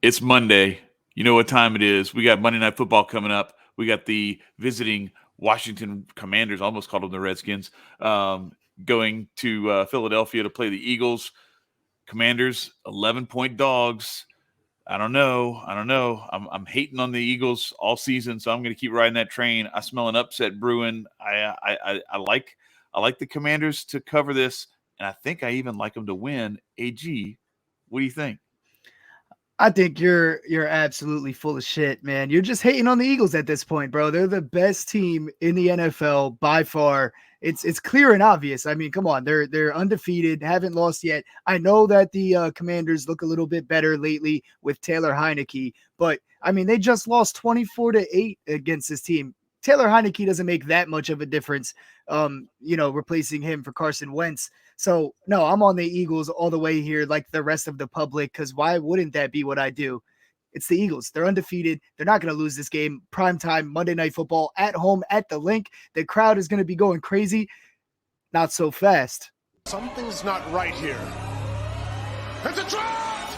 It's Monday. You know what time it is. We got Monday Night Football coming up. We got the visiting Washington Commanders, almost called them the Redskins, going to Philadelphia to play the Eagles. Commanders, 11-point dogs. I don't know. I'm hating on the Eagles all season, so I'm going to keep riding that train. I smell an upset brewing. I like the Commanders to cover this, and I think I even like them to win. AG, what do you think? I think you're absolutely full of shit, man. You're just hating on the Eagles at this point, bro. They're the best team in the NFL by far. It's clear and obvious. I mean, come on, they're undefeated, haven't lost yet. I know that the Commanders look a little bit better lately with Taylor Heineke, but I mean, they just lost 24-8 against this team. Taylor Heineke doesn't make that much of a difference, replacing him for Carson Wentz. So, no, I'm on the Eagles all the way here, like the rest of the public, because why wouldn't that be what I do? It's the Eagles. They're undefeated. They're not going to lose this game. Primetime Monday Night Football at home at the Link. The crowd is going to be going crazy. Not so fast. Something's not right here. It's a draft!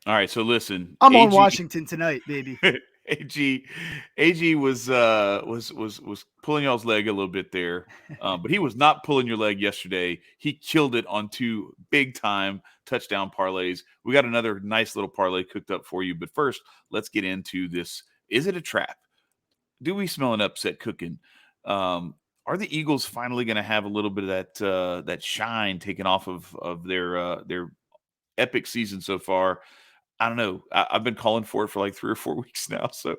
All right, so listen. I'm on Washington tonight, baby. AG was pulling y'all's leg a little bit there, but he was not pulling your leg yesterday. He killed it on two big time touchdown parlays. We got another nice little parlay cooked up for you, but first, let's get into this. Is it a trap? Do we smell an upset cooking? Are the Eagles finally going to have a little bit of that shine taken off of their epic season so far? I don't know. I've been calling for it for like 3 or 4 weeks now. So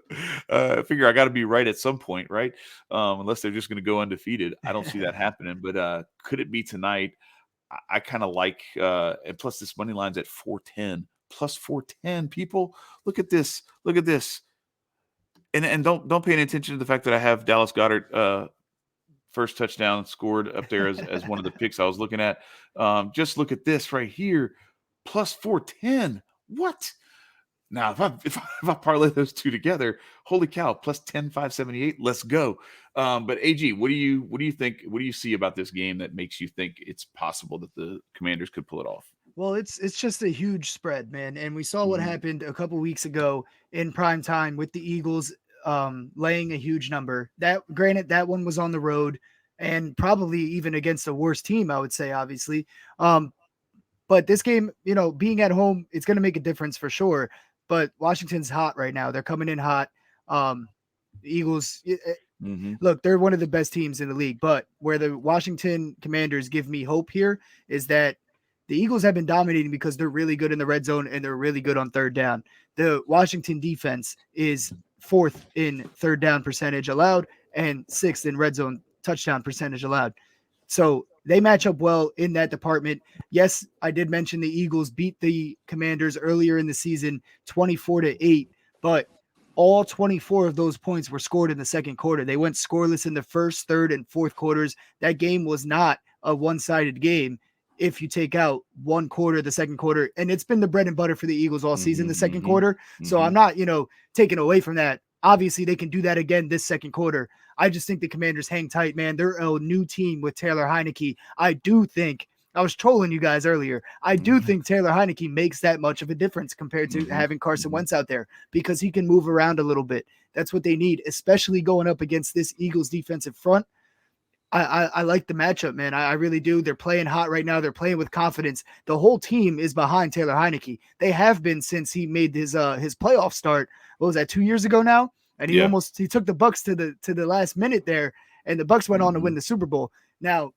I figure I got to be right at some point, right? Unless they're just going to go undefeated. I don't see that happening. But could it be tonight? I kind of like, and plus this money line's at 410, plus 410. People, look at this. Look at this. And don't pay any attention to the fact that I have Dallas Goedert first touchdown scored up there as one of the picks I was looking at. Just look at this right here, plus 410. What? Now, if I parlay those two together, holy cow, plus 10, 578, let's go. But AG, what do you think? What do you see about this game that makes you think it's possible that the Commanders could pull it off? Well, it's just a huge spread, man. And we saw what happened a couple weeks ago in prime time with the Eagles laying a huge number. That granted, that one was on the road and probably even against a worse team, I would say, obviously. But this game, being at home, it's going to make a difference for sure. But Washington's hot right now. They're coming in hot. The Eagles, look, they're one of the best teams in the league. But where the Washington Commanders give me hope here is that the Eagles have been dominating because they're really good in the red zone and they're really good on third down. The Washington defense is 4th in third down percentage allowed and 6th in red zone touchdown percentage allowed. So they match up well in that department. Yes, I did mention the Eagles beat the Commanders earlier in the season 24-8, but all 24 of those points were scored in the second quarter. They went scoreless in the first, third, and fourth quarters. That game was not a one-sided game if you take out one quarter, the second quarter, and it's been the bread and butter for the Eagles all season, the second quarter. So I'm not, taking away from that. Obviously, they can do that again this second quarter. I just think the Commanders hang tight, man. They're a new team with Taylor Heineke. I do think, I was trolling you guys earlier, I do think Taylor Heineke makes that much of a difference compared to having Carson Wentz out there because he can move around a little bit. That's what they need, especially going up against this Eagles defensive front. I like the matchup, man. I really do. They're playing hot right now. They're playing with confidence. The whole team is behind Taylor Heineke. They have been since he made his playoff start. What was that, 2 years ago now? And he took the Bucs to the last minute there, and the Bucs went on to win the Super Bowl. Now,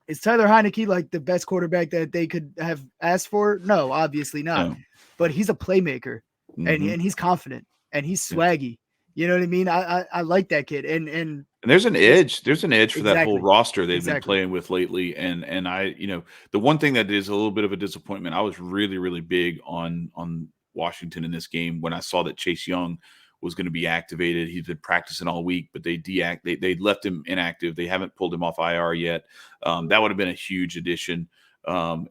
is Taylor Heineke like the best quarterback that they could have asked for? No, obviously not. No. But he's a playmaker, and he's confident, and he's swaggy. You know what I mean? I like that kid, and there's an edge. There's an edge for that whole roster they've been playing with lately. And I, the one thing that is a little bit of a disappointment, I was really, really big on Washington in this game when I saw that Chase Young was going to be activated. He's been practicing all week, but they left him inactive. They haven't pulled him off IR yet. That would have been a huge addition,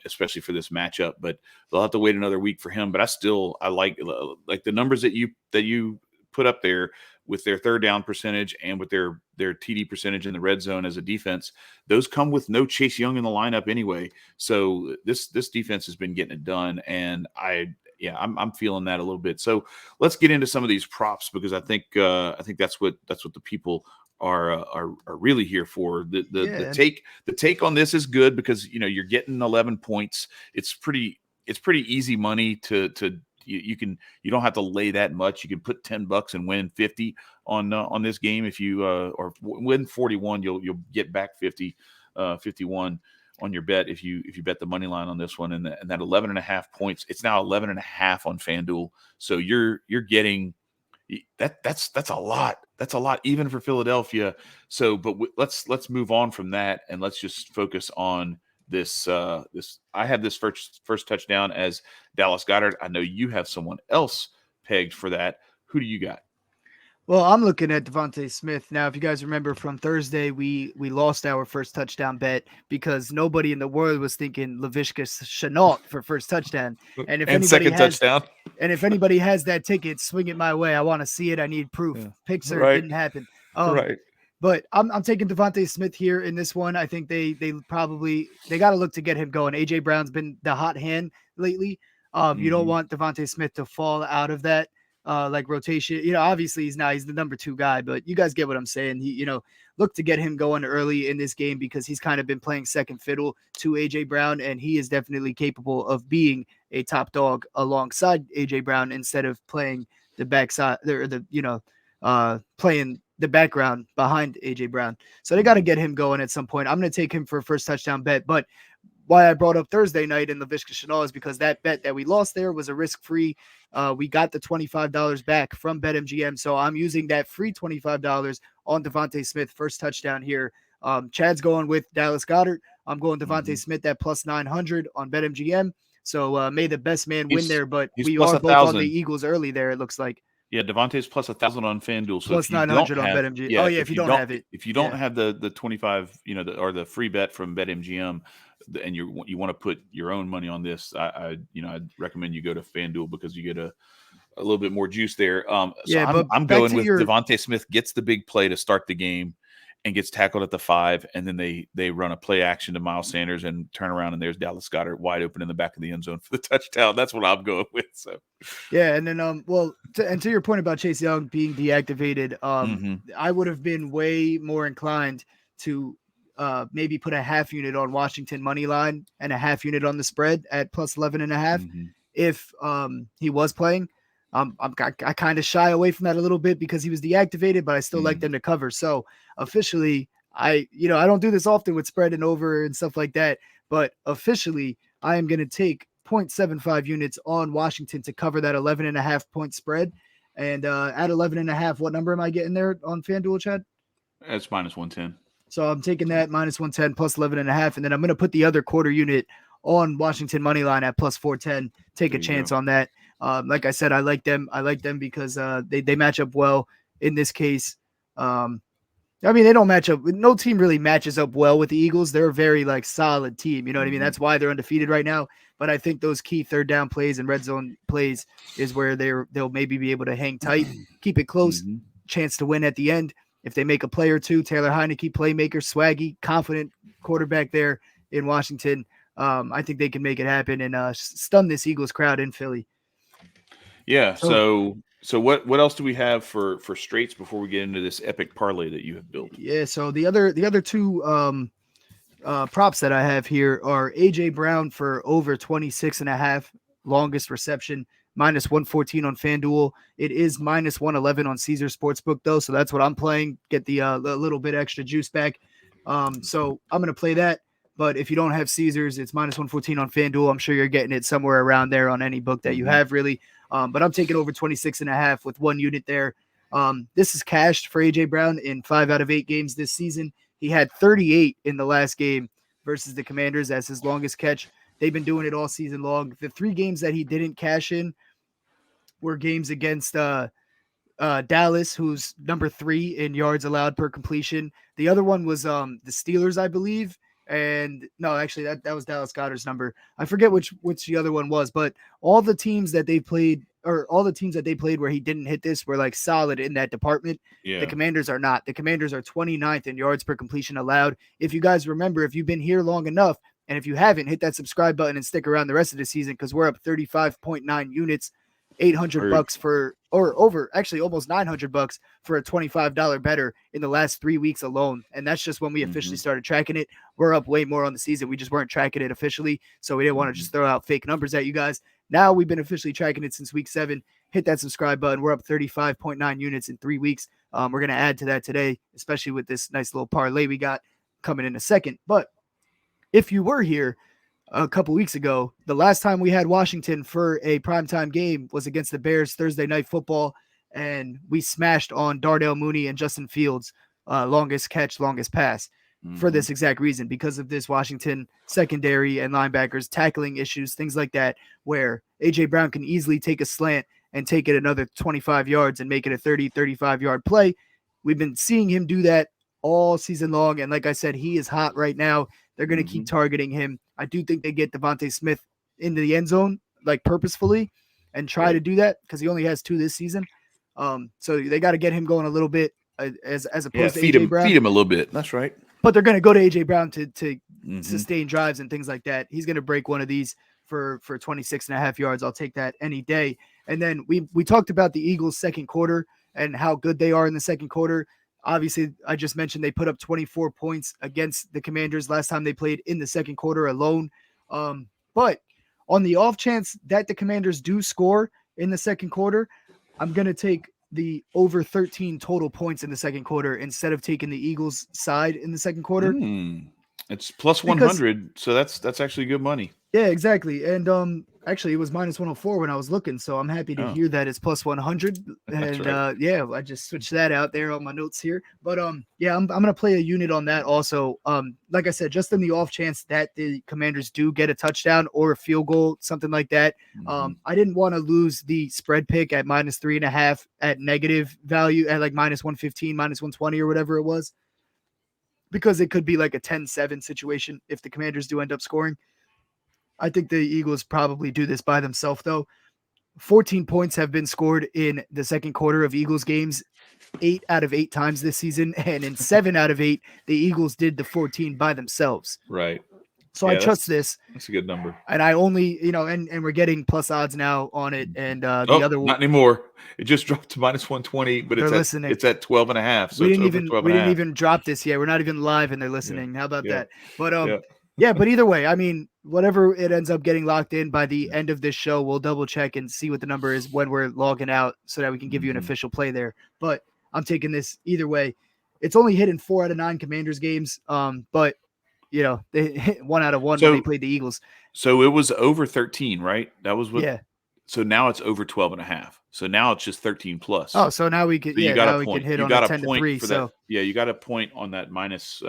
especially for this matchup. But they'll have to wait another week for him. But I like the numbers that you put up there with their third down percentage and with their TD percentage in the red zone as a defense, those come with no Chase Young in the lineup anyway. So this defense has been getting it done, and I'm feeling that a little bit. So let's get into some of these props, because I think that's what the people are really here for. The take on this is good, because you're getting 11 points. It's pretty easy money to you don't have to lay that much. You can put $10 and win 50 on this game. If you or win 41, you'll get back 51 on your bet if you bet the money line on this one. And that 11.5 points, it's now 11.5 on FanDuel. So you're getting that's a lot. That's a lot even for Philadelphia. So, but let's move on from that, and let's just focus on this. I have this first touchdown as Dallas Goedert. I know you have someone else pegged for that. Who do you got? Well, I'm looking at Devontae Smith. Now, if you guys remember from Thursday, we lost our first touchdown bet because nobody in the world was thinking Laviska Shenault for first touchdown. And if second touchdown. And if anybody has that ticket, swing it my way. I want to see it. I need proof. Yeah. Pixar Right. didn't happen. Right. But I'm taking Devontae Smith here in this one. I think they got to look to get him going. AJ Brown's been the hot hand lately. You don't want Devontae Smith to fall out of that like rotation. Obviously he's the number 2 guy, but you guys get what I'm saying. He, look to get him going early in this game, because he's kind of been playing second fiddle to AJ Brown, and he is definitely capable of being a top dog alongside AJ Brown instead of playing the backside or playing the background behind AJ Brown. So they got to get him going at some point. I'm going to take him for a first touchdown bet. But why I brought up Thursday night in Laviska Shenault is because that bet that we lost there was a risk-free. We got the $25 back from BetMGM. So I'm using that free $25 on Devontae Smith first touchdown here. Chad's going with Dallas Goedert. I'm going Devontae Smith at plus 900 on BetMGM. So may the best man win there, but we are both 1,000. on the Eagles early there, it looks like. Yeah, Devontae's plus 1,000 on FanDuel. So plus 900 on BetMGM. Yeah, if you don't have it. If you don't have the 25, or the free bet from BetMGM, and you want to put your own money on this, I'd recommend you go to FanDuel, because you get a little bit more juice there. I'm going with Devontae Smith gets the big play to start the game and gets tackled at the 5, and then they run a play action to Miles Sanders and turn around, and there's Dallas Goedert wide open in the back of the end zone for the touchdown. That's what I'm going with. So yeah, and then to your point about Chase Young being deactivated, I would have been way more inclined to maybe put a half unit on Washington money line and a half unit on the spread at plus 11.5 if he was playing. I kind of shy away from that a little bit because he was deactivated, but I still like them to cover. So officially, I don't do this often with spread and over and stuff like that, but officially I am going to take 0.75 units on Washington to cover that 11.5 point spread. And at 11.5, what number am I getting there on FanDuel, Chad? It's minus 110. So I'm taking that minus 110 plus 11.5, and then I'm going to put the other quarter unit on Washington money line at plus 410. Take a chance on that. Like I said, I like them. I like them because they match up well in this case. They don't match up. No team really matches up well with the Eagles. They're a very solid team. You know what I mean? That's why they're undefeated right now. But I think those key third down plays and red zone plays is where they'll maybe be able to hang tight, keep it close, chance to win at the end. If they make a play or two, Taylor Heineke, playmaker, swaggy, confident quarterback there in Washington. I think they can make it happen and stun this Eagles crowd in Philly. Yeah. So what else do we have for straights before we get into this epic parlay that you have built? Yeah. So the other two props that I have here are AJ Brown for over 26.5 longest reception, minus 114 on FanDuel. It is minus 111 on Caesar Sportsbook though, so that's what I'm playing. Get the little bit extra juice back. So I'm gonna play that. But if you don't have Caesars, it's minus 114 on FanDuel. I'm sure you're getting it somewhere around there on any book that you have, really. But I'm taking over 26.5 with one unit there. This is cashed for AJ Brown in 5 out of 8 games this season. He had 38 in the last game versus the Commanders as his longest catch. They've been doing it all season long. The 3 games that he didn't cash in were games against Dallas, who's number 3 in yards allowed per completion. The other one was the Steelers, I believe. and no, actually that was Dallas Goedert's number. I forget which the other one was, but all the teams that they played where he didn't hit this were like solid in that department. Yeah. The Commanders are not. The Commanders are 29th in yards per completion allowed. If you guys remember, if you've been here long enough, and if you haven't, hit that subscribe button and stick around the rest of the season because we're up 35.9 units, $800 for, or over, actually almost $900 for a $25 better in the last 3 weeks alone. And that's just when we officially started tracking it. We're up way more on the season. We just weren't tracking it officially, so we didn't want to just throw out fake numbers at you guys. Now we've been officially tracking it since week 7. Hit that subscribe button. We're up 35.9 units in 3 weeks. We're going to add to that today, especially with this nice little parlay we got coming in a second. But if you were here a couple weeks ago, the last time we had Washington for a primetime game was against the Bears Thursday Night Football, and we smashed on Darnell Mooney and Justin Fields, longest catch, longest pass, for this exact reason, because of this Washington secondary and linebackers tackling issues, things like that, where A.J. Brown can easily take a slant and take it another 25 yards and make it a 30, 35-yard play. We've been seeing him do that all season long, and like I said, he is hot right now. They're going to keep targeting him. I do think they get Devontae Smith into the end zone, like purposefully, and try to do that because he only has 2 this season. So they got to get him going a little bit as opposed to A.J. Brown. Feed him a little bit. That's right. But they're going to go to A.J. Brown to sustain drives and things like that. He's going to break one of these for 26.5 yards. I'll take that any day. And then we talked about the Eagles' second quarter and how good they are in the second quarter. Obviously, I just mentioned they put up 24 points against the Commanders last time they played in the second quarter alone. But on the off chance that the Commanders do score in the second quarter, I'm going to take the over 13 total points in the second quarter instead of taking the Eagles side in the second quarter. It's plus 100, so that's actually good money. Yeah, exactly. And actually, it was minus 104 when I was looking, so I'm happy to hear that it's plus 100. And right. yeah, I just switched that out there on my notes here. But yeah, I'm gonna play a unit on that also. Like I said, just in the off chance that the Commanders do get a touchdown or a field goal, something like that. I didn't want to lose the spread pick at minus 3.5 at negative value at like minus 115, minus 120 or whatever it was, because it could be like a 10-7 situation if the Commanders do end up scoring. I think the Eagles probably do this by themselves, though. 14 points have been scored in the second quarter of Eagles games 8 out of 8 times this season. And in 7 out of 8, the Eagles did the 14 by themselves. Right. So I trust this. That's a good number. And I only, and we're getting plus odds now on it. And the other one. Not anymore. It just dropped to minus 120, but it's at 12.5. So we didn't even drop this yet. We're not even live and they're listening. How about that? But yeah, but either way, I mean, whatever it ends up getting locked in by the end of this show, we'll double check and see what the number is when we're logging out so that we can give you an official play there. But I'm taking this either way. It's only hit in 4 out of 9 Commanders games. But they hit 1 out of 1 when they played the Eagles. So it was over 13, right? That was what. Yeah. So now it's over 12.5. So now it's just 13 plus. Oh, so now we can. So now we can hit on a 10-3. So you got a point on that minus.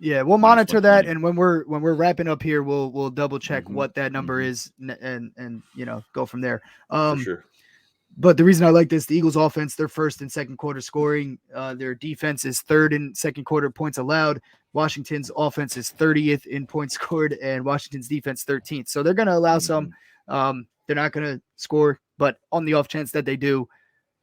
Yeah, we'll monitor that, and when we're wrapping up here, we'll double check what that number is, and go from there. For sure. But the reason I like this, the Eagles offense, they're first and second quarter scoring. Their defense is third in second quarter points allowed. Washington's offense is 30th in points scored, and Washington's defense 13th. So they're going to allow some. They're not going to score, but on the off chance that they do,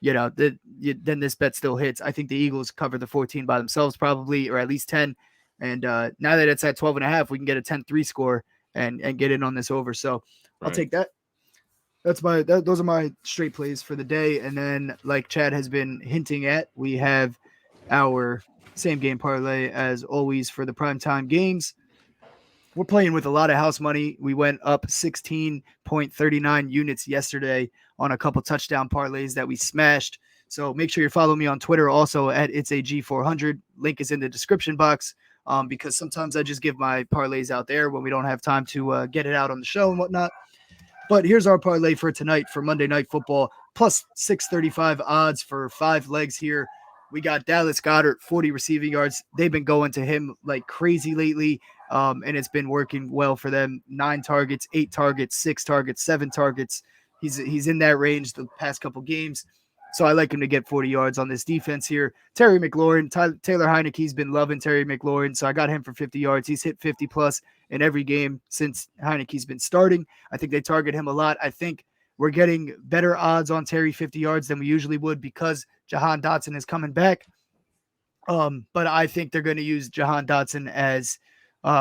then this bet still hits. I think the Eagles cover the 14 by themselves probably, or at least 10. And now that it's at 12.5, we can get a 10-3 score and get in on this over. So I'll take that. Those are my straight plays for the day. And then, like Chad has been hinting at, we have our same game parlay as always for the primetime games. We're playing with a lot of house money. We went up 16.39 units yesterday on a couple touchdown parlays that we smashed. So make sure you follow me on Twitter also at itsag400. Link is in the description box because sometimes I just give my parlays out there when we don't have time to get it out on the show and whatnot. But here's our parlay for tonight for Monday Night Football, plus 635 odds for 5 legs here. We got Dallas Goedert, 40 receiving yards. They've been going to him like crazy lately. And it's been working well for them. 9 targets, 8 targets, 6 targets, 7 targets. He's in that range the past couple games. So I like him to get 40 yards on this defense here. Terry McLaurin, Taylor Heineke's been loving Terry McLaurin, so I got him for 50 yards. He's hit 50 plus in every game since Heineke's been starting. I think they target him a lot. I think we're getting better odds on Terry 50 yards than we usually would because Jahan Dotson is coming back. But I think they're going to use Jahan Dotson as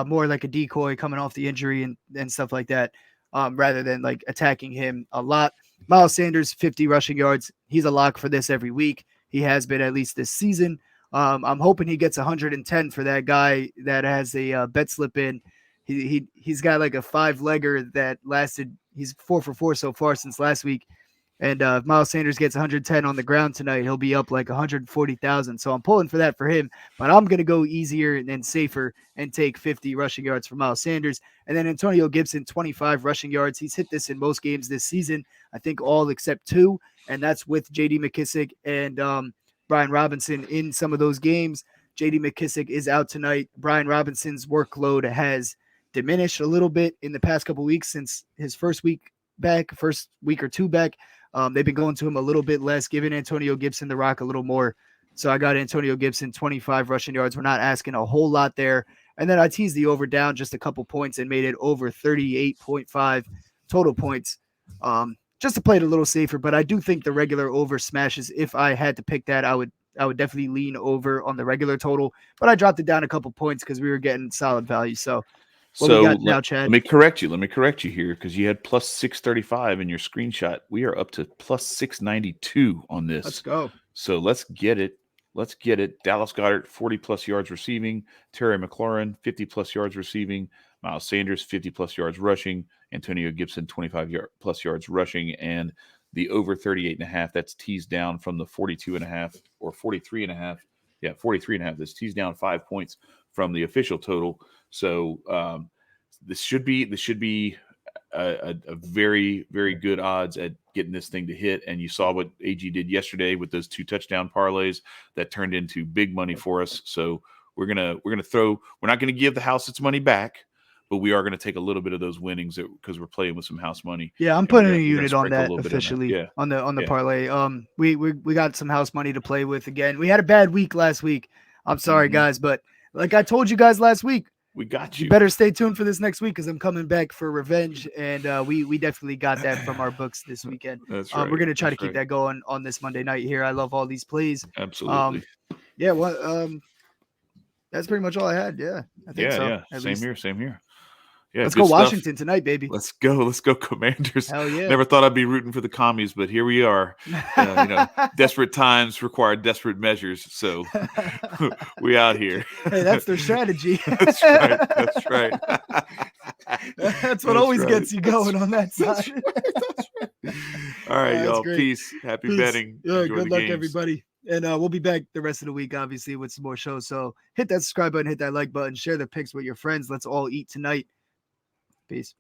more like a decoy coming off the injury and stuff like that, rather than like attacking him a lot. Miles Sanders, 50 rushing yards. He's a lock for this every week. He has been at least this season. I'm hoping he gets 110 for that guy that has a bet slip in. He's got like a 5-legger that lasted. He's 4 for 4 so far since last week. And if Miles Sanders gets 110 on the ground tonight, he'll be up like 140,000. So I'm pulling for that for him. But I'm going to go easier and safer and take 50 rushing yards for Miles Sanders. And then Antonio Gibson, 25 rushing yards. He's hit this in most games this season, I think all except 2. And that's with J.D. McKissic and Brian Robinson in some of those games. J.D. McKissic is out tonight. Brian Robinson's workload has diminished a little bit in the past couple weeks since his first week or two back. They've been going to him a little bit less, giving Antonio Gibson the rock a little more. So I got Antonio Gibson, 25 rushing yards. We're not asking a whole lot there. And then I teased the over down just a couple points and made it over 38.5 total points, just to play it a little safer. But I do think the regular over smashes. If I had to pick that, I would definitely lean over on the regular total. But I dropped it down a couple points because we were getting solid value. So what we got now, Chad? Let me correct you here because you had plus 635 in your screenshot. We are up to plus 692 on this. Let's go. So let's get it. Dallas Goedert, 40-plus yards receiving. Terry McLaurin, 50-plus yards receiving. Miles Sanders, 50-plus yards rushing. Antonio Gibson, 25-plus yards rushing. And the over 38.5, that's teased down from the 42.5 or 43.5. Yeah, 43.5. That's teased down 5 points from the official total. So this should be a very, very good odds at getting this thing to hit. And you saw what AG did yesterday with those 2 touchdown parlays that turned into big money for us. So we're not going to give the house its money back, but we are going to take a little bit of those winnings because we're playing with some house money. Yeah, I'm putting a unit on that officially on the parlay. We got some house money to play with again. We had a bad week last week. I'm sorry, guys, but like I told you guys last week, we got you. You better stay tuned for this next week because I'm coming back for revenge, and we definitely got that from our books this weekend. That's right. We're gonna try to keep that going on this Monday night here. I love all these plays. Absolutely. That's pretty much all I had. Yeah, I think so. Yeah. Same here. Yeah, let's go Washington tonight, baby. Let's go Commanders. Hell yeah. Never thought I'd be rooting for the commies, but here we are. Desperate times require desperate measures. So we out here. Hey, that's their strategy. That's right. That's what always gets you going on that side. That's right. All right, y'all. Great. Peace. Happy betting. Yeah, Enjoy good the luck, games. everybody. And we'll be back the rest of the week, obviously, with some more shows. So hit that subscribe button, hit that like button, share the pics with your friends. Let's all eat tonight. Peace.